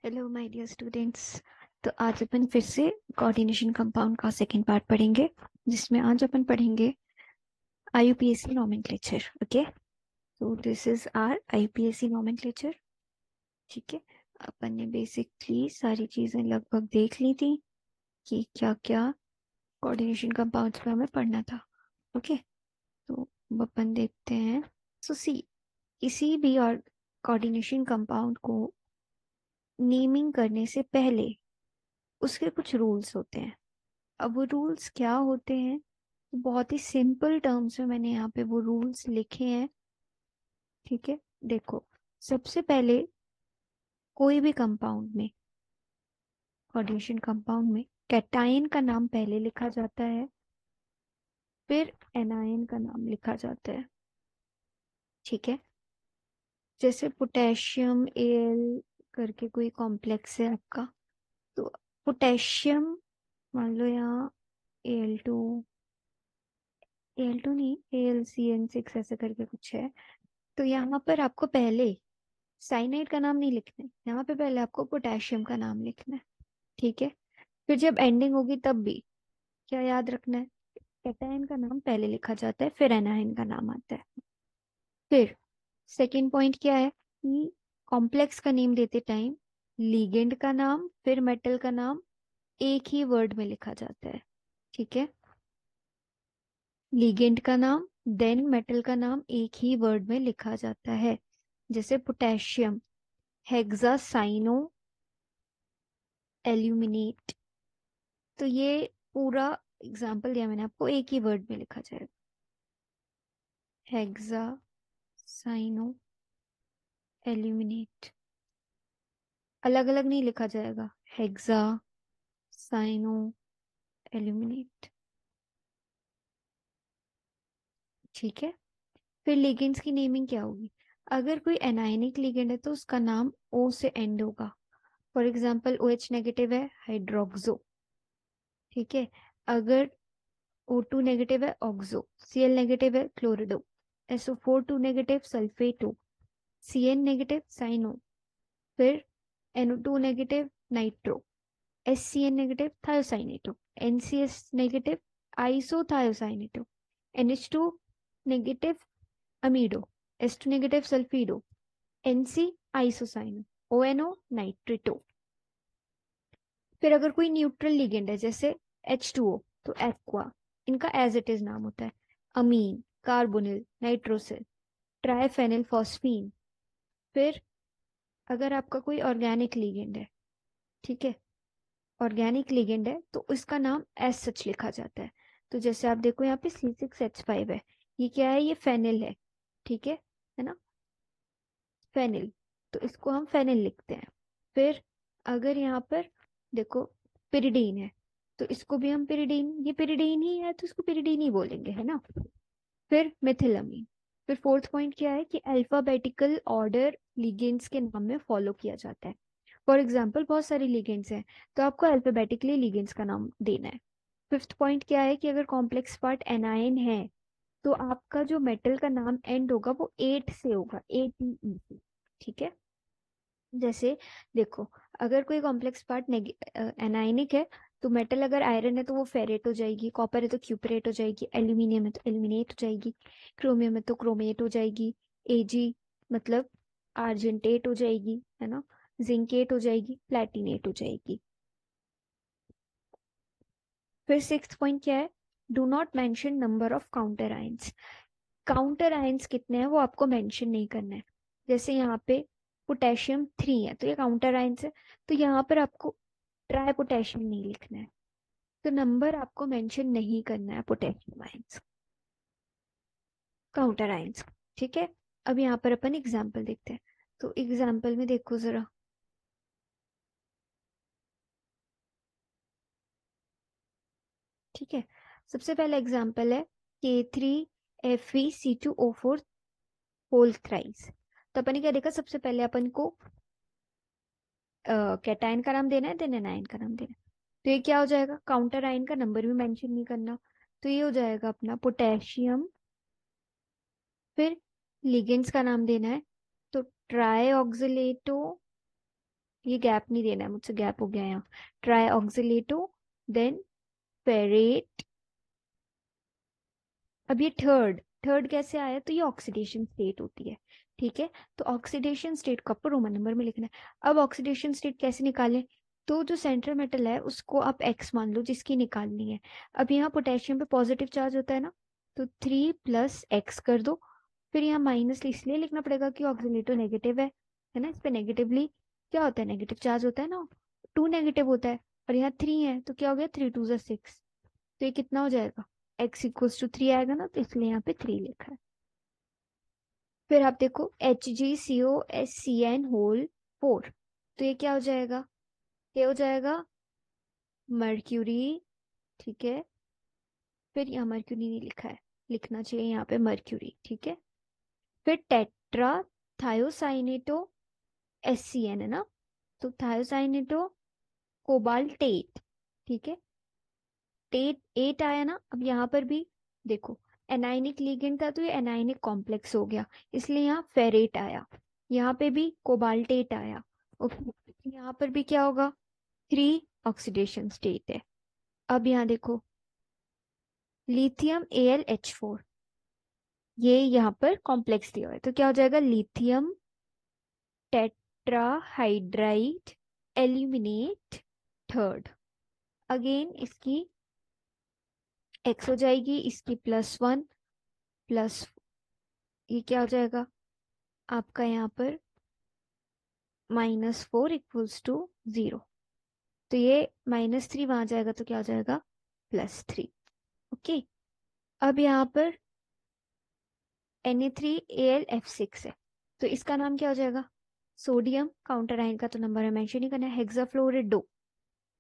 Hello my dear students. तो आज अपन फिर से कोऑर्डिनेशन कंपाउंड का सेकंड पार्ट पढ़ेंगे, जिसमें आज अपन पढ़ेंगे आईयूपीएसी नोमेनक्लेचर। ओके, तो this is our IUPAC nomenclature. ठीक है, अपन ने बेसिकली सारी चीजें लगभग देख ली थी कि क्या क्या कोऑर्डिनेशन कंपाउंड्स पे हमें पढ़ना था। ओके, तो अब अपन देखते हैं। सो सी, किसी भी और कोऑर्डिनेशन कंपाउंड को नेमिंग करने से पहले उसके कुछ रूल्स होते हैं। अब वो रूल्स क्या होते हैं, तो बहुत ही सिंपल टर्म्स में मैंने यहाँ पे वो रूल्स लिखे हैं। ठीक है, देखो, सबसे पहले कोई भी कंपाउंड में, कोऑर्डिनेशन कंपाउंड में कैटायन का नाम पहले लिखा जाता है, फिर एनायन का नाम लिखा जाता है। ठीक है, जैसे पोटेशियम एल करके कोई कॉम्प्लेक्स है आपका, तो पोटेशियम, मान लो यहाँ एल टू नहीं, AlCN6 ऐसे करके कुछ है। तो यहाँ पर आपको पहले साइनाइड का नाम नहीं लिखना है, यहाँ पे पहले आपको पोटेशियम का नाम लिखना है। ठीक है, फिर जब एंडिंग होगी तब भी क्या याद रखना है, कैटायन का नाम पहले लिखा जाता है, फिर एनायन का नाम आता है। फिर सेकंड पॉइंट क्या है कि कॉम्प्लेक्स का नेम देते टाइम लीगेंड का नाम फिर मेटल का नाम एक ही वर्ड में लिखा जाता है। ठीक है, लीगेंड का नाम देन मेटल का नाम एक ही वर्ड में लिखा जाता है। जैसे पोटेशियम, हेक्सासाइनो एल्यूमिनेट। तो ये पूरा एग्जाम्पल दिया मैंने आपको, एक ही वर्ड में लिखा जाएगा, हेक्सा साइनो एल्यूमिनेट। अलग अलग नहीं लिखा जाएगा, हेक्सा साइनो एल्यूमिनेट। ठीक है, फिर लिगेंड्स की नेमिंग क्या होगी, अगर कोई एनायनिक लिगेंड है तो उसका नाम ओ से एंड होगा। फॉर एग्जाम्पल OH नेगेटिव है, हाइड्रोक्सो। ठीक है, अगर O2 नेगेटिव है, ऑक्सो। Cl नेगेटिव है, chlorido. SO4 2 negative, sulfato. Cn negative, cyano. फिर NO2 negative, nitro. SCN negative, thiocyanato. NCS negative, isothiocyanato. NH2 negative, amido. S2 negative, sulfido. NC isocyano. ONO nitrato. फिर अगर कोई neutral ligand है जैसे H2O, तो aqua. इनका as it is नाम होता है, अमीन, कार्बोनिल, नाइट्रोसिल, ट्राइफेनिल फॉस्फीन। फिर अगर आपका कोई ऑर्गेनिक लिगेंड है, ठीक है, ऑर्गेनिक लिगेंड है तो इसका नाम एज सच लिखा जाता है। तो जैसे आप देखो यहाँ पे C6H5 है, ये क्या है, ये फेनिल है। ठीक है ना, फेनिल, तो इसको हम फेनिल लिखते हैं। फिर अगर यहाँ पर देखो पिरिडीन है, तो इसको भी हम पिरिडीन, ये पिरिडीन ही है तो इसको पिरिडीन ही बोलेंगे, है ना। फिर मिथिलमीन। फिर फोर्थ पॉइंट क्या है कि अल्फाबेटिकल ऑर्डर लिगेंड्स के नाम में फॉलो किया जाता है। फॉर एग्जाम्पल बहुत सारे लिगेंड्स हैं, तो आपको अल्फाबेटिकली लिगेंड्स का नाम देना है। फिफ्थ पॉइंट क्या है कि अगर कॉम्प्लेक्स पार्ट एनायन है तो आपका जो मेटल का नाम एंड होगा वो एट से होगा, ATE से। ठीक है, जैसे देखो, अगर कोई कॉम्प्लेक्स पार्ट एनायनिक है तो मेटल अगर आयरन है तो वो फेरेट हो जाएगी, कॉपर है तो क्यूपरेट हो जाएगी, एल्यूमिनियम है तो एल्यूमिनेट हो जाएगी, क्रोमियम है तो क्रोमेट हो जाएगी, एजी मतलब आर्जेंटेट हो जाएगी, है ना, जिंकेट हो जाएगी, प्लेटिनेट हो जाएगी। फिर सिक्स्थ पॉइंट क्या है, do not mention number of counter ions. Counter ions कितने हैं वो आपको मेंशन नहीं करना है। जैसे यहाँ पे पोटेशियम 3 है तो ये काउंटर आयंस है, तो यहाँ पर आपको ट्राई पोटेशियम नहीं लिखना है, तो नंबर आपको मेंशन नहीं करना है पोटेशियम आयंस, काउंटर आयंस। ठीक है, अब यहाँ पर अपन एग्जाम्पल देखते हैं। तो एग्जाम्पल में देखो जरा, ठीक है, सबसे पहला एग्जाम्पल है K3FeC2O4 होल थ्राइस। तो अपन ने क्या देखा, सबसे पहले अपन को कैटायन का नाम देना है, देन एनायन का नाम देना है। तो ये क्या हो जाएगा, काउंटर आयन का नंबर भी मेंशन नहीं करना, तो ये हो जाएगा अपना पोटेशियम। फिर लिगेंड्स का नाम देना है, तो ट्राई ऑक्सीलेटो ये गैप नहीं देना है मुझसे, गैप हो गया यहाँ। Trioxalato, then ferrate. अब ये थर्ड, थर्ड कैसे आया, तो ये ऑक्सीडेशन स्टेट होती है। ठीक है, तो ऑक्सीडेशन स्टेट को आपको रोमन नंबर में लिखना है। अब ऑक्सीडेशन स्टेट कैसे निकालें, तो जो सेंट्रल मेटल है उसको आप एक्स मान लो जिसकी निकालनी है। अब यहाँ पोटेशियम पे पॉजिटिव चार्ज होता है ना, तो 3 + x कर दो। फिर यहाँ माइनस इसलिए लिखना पड़ेगा कि ऑक्सीडेटो नेगेटिव है ना, इस पे नेगेटिवली क्या होता है, नेगेटिव चार्ज होता है ना, 2 नेगेटिव होता है। और यहाँ 3 है तो क्या हो गया, 3 × 2 = 6। तो ये कितना हो जाएगा, x = 3 आएगा ना, तो इसलिए यहाँ पे 3 लिखा है। फिर आप देखो HgCOSCN4, तो ये क्या हो जाएगा, ये हो जाएगा मर्क्यूरी। ठीक है, फिर यहाँ मर्क्यूरी नहीं लिखा है, लिखना चाहिए यहाँ पे मर्क्यूरी। ठीक है, फिर टेट्रा थायोसाइनेटो SCN है ना, तो थायोसाइनेटो कोबाल्टेट। ठीक है, टेट 8 आया ना। अब यहाँ पर भी देखो, एनाइनिक लिगेंड था तो ये एनाइनिक कॉम्प्लेक्स हो गया, इसलिए यहाँ फेरेट आया। यहाँ पे भी कोबाल्टेट आया। ओके, यहाँ पर भी क्या होगा, 3 ऑक्सीडेशन स्टेट है। अब यहाँ देखो लिथियम AlH4, ये यहाँ पर कॉम्प्लेक्स दिया हुआ है, तो क्या हो जाएगा, लिथियम टेट्राहाइड्राइड एल्यूमिनेट थर्ड। अगेन इसकी एक्स हो जाएगी, इसकी +1 प्लस, ये क्या हो जाएगा आपका यहाँ पर -4 = 0। तो ये -3 वहां जाएगा तो क्या हो जाएगा, +3। ओके, अब यहाँ पर Na3AlF6 है, तो इसका नाम क्या हो जाएगा, सोडियम काउंटर आयन का तो नंबर है मेंशन ही करना है, हेक्साफ्लोराइड 2,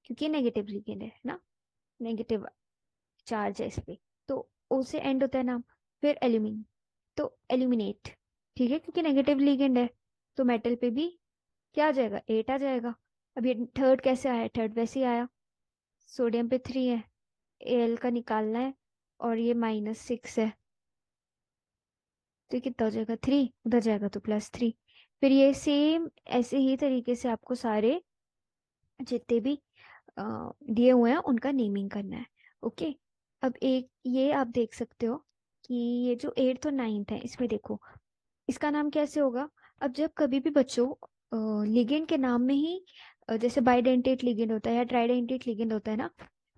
क्योंकि नेगेटिव लिगेंड है ना, नेगेटिव चार्ज है इस पे, तो ओ से एंड होता है नाम। फिर एल्यूमिन, तो एल्यूमिनेट। ठीक है, क्योंकि नेगेटिव लिगेंड है, तो मेटल पे भी क्या आ जाएगा, 8 आ जाएगा। अब ये थर्ड कैसे आया, थर्ड वैसे ही आया, सोडियम पे 3 है, Al का निकालना है, और ये -6 है, तो ये कितना हो जाएगा, 3 उधर जाएगा तो +3। फिर ये सेम ऐसे ही तरीके से आपको सारे जितने भी दिए हुए हैं उनका नेमिंग करना है। ओके, अब एक ये आप देख सकते हो कि ये जो 8th और 9th है, इसमें देखो इसका नाम कैसे होगा। अब जब कभी भी बच्चों लिगेंड के नाम में ही जैसे बाइडेंटेट लिगेंड होता है या ट्राइडेंटेट लिगेंड होता है ना,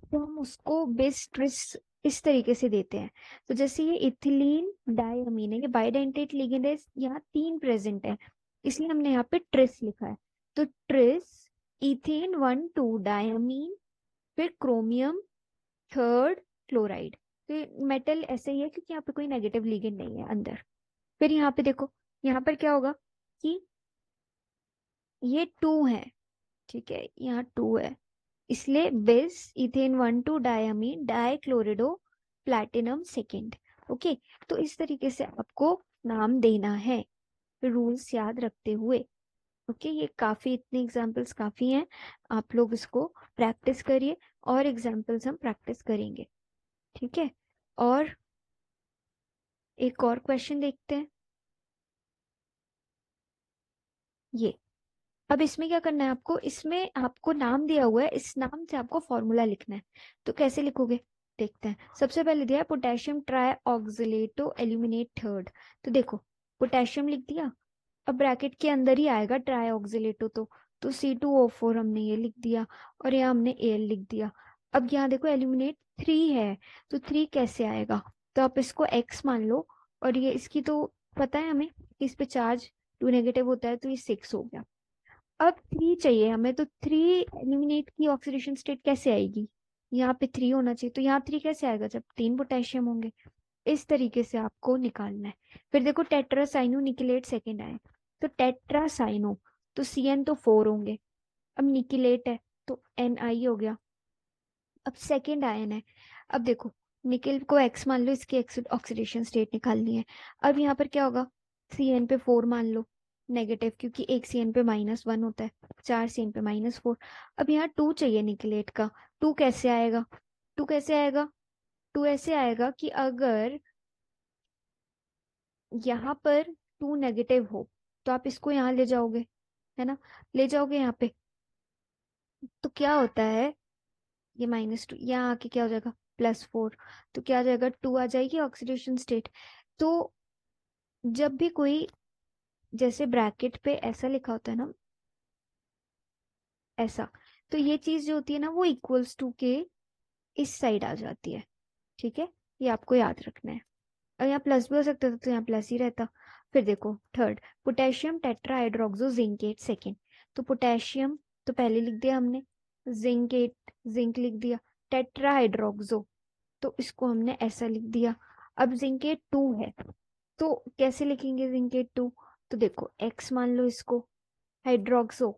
तो हम उसको बेस ट्रिस इस तरीके से देते हैं। तो जैसे ये इथिलीन डायमीन है, ये बाइडेंटेट लिगेंड है, यहाँ 3 प्रेजेंट है, इसलिए हमने यहाँ पे ट्रिस लिखा है। तो ट्रिस इथेन 1 2 डायमीन, फिर क्रोमियम थर्ड क्लोराइड। तो ये मेटल ऐसे ही है क्योंकि यहाँ पे कोई नेगेटिव लिगेंड नहीं है अंदर। फिर यहाँ पे देखो, यहाँ पर क्या होगा कि ये 2 है। ठीक है, यहाँ 2 है, इसलिए बिस ethane 1 2 diamine डाइक्लोरिडो platinum second. Okay, तो इस तरीके से आपको नाम देना है रूल्स याद रखते हुए। ओके, ये काफी, इतने एग्जाम्पल्स काफी हैं, आप लोग इसको प्रैक्टिस करिए, और एग्जाम्पल्स हम प्रैक्टिस करेंगे। ठीक है, और एक और क्वेश्चन देखते हैं, ये। अब इसमें क्या करना है आपको, इसमें आपको नाम दिया हुआ है, इस नाम से आपको फॉर्मूला लिखना है। तो कैसे लिखोगे, देखते हैं। सबसे पहले दिया है पोटेशियम ट्राई ऑक्सीलेटो एल्यूमिनेट थर्ड, तो देखो पोटेशियम लिख दिया, अब ब्रैकेट के अंदर ही आएगा ट्राई ऑक्सीलेटो, तो C2O4 हमने ये लिख दिया, और यहाँ हमने Al लिख दिया। अब यहाँ देखो एल्यूमिनेट 3 है, तो 3 कैसे आएगा, तो आप इसको x मान लो, और ये इसकी तो पता है हमें कि इस पे चार्ज 2 नेगेटिव होता है, तो ये 6 हो गया। अब 3 चाहिए हमें, तो 3 एलिमिनेट की ऑक्सीडेशन स्टेट कैसे आएगी, यहाँ पे 3 होना चाहिए, तो यहाँ 3 कैसे आएगा जब 3 पोटेशियम होंगे। इस तरीके से आपको निकालना है। फिर देखो टेट्रासाइनो निकिलेट सेकेंड आए, तो टेट्रासाइनो, तो CN तो 4 होंगे, अब निकिलेट है तो NI हो गया, अब सेकेंड आयन है। अब देखो निकेल को एक्स मान लो, इसकी ऑक्सीडेशन स्टेट निकालनी है। अब यहाँ पर क्या होगा, CN पे 4 मान लो नेगेटिव, क्योंकि एक CN पे -1 होता है, 4 CN पे -4। अब यहाँ 2 चाहिए निकलेट का, 2 कैसे आएगा, 2 कैसे आएगा, 2 ऐसे आएगा कि अगर यहाँ पर 2 नेगेटिव हो तो आप इसको यहाँ ले जाओगे, है ना, ले जाओगे यहाँ पे तो क्या होता है, ये -2 यहाँ आके क्या हो जाएगा, +4। तो क्या आ जाएगा, 2 आ जाएगी ऑक्सीडेशन स्टेट। तो जब भी कोई, जैसे ब्रैकेट पे ऐसा लिखा होता है ना, ऐसा, तो ये चीज जो होती है ना वो इक्वल्स टू के इस साइड आ जाती है। ठीक है, ये आपको याद रखना है। और यहाँ प्लस भी हो सकता था तो यहाँ प्लस ही रहता। फिर देखो थर्ड, पोटेशियम टेट्राहाइड्रोक्सो जिंकेट सेकेंड। तो पोटेशियम तो पहले लिख दिया हमने, जिंकेट जिंक लिख दिया, टेट्राहाइड्रोक्सो तो इसको हमने ऐसा लिख दिया। अब जिंकेट 2 है तो कैसे लिखेंगे जिंकेट 2, तो देखो एक्स मान लो इसको, हाइड्रोक्सो,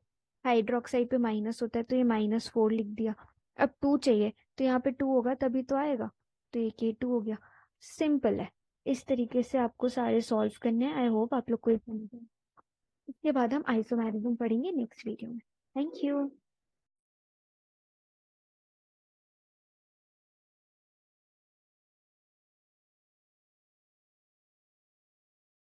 हाइड्रोक्साइड पे माइनस होता है तो ये -4 लिख दिया। अब 2 चाहिए तो यहाँ पे 2 होगा तभी तो आएगा, तो ये K2 हो गया। सिंपल है। इस तरीके से आपको सारे सॉल्व करने हैं। आई होप आप लोग को ये समझ आए। इसके बाद हम आइसोमेरिज्म पढ़ेंगे नेक्स्ट वीडियो में। Thank you.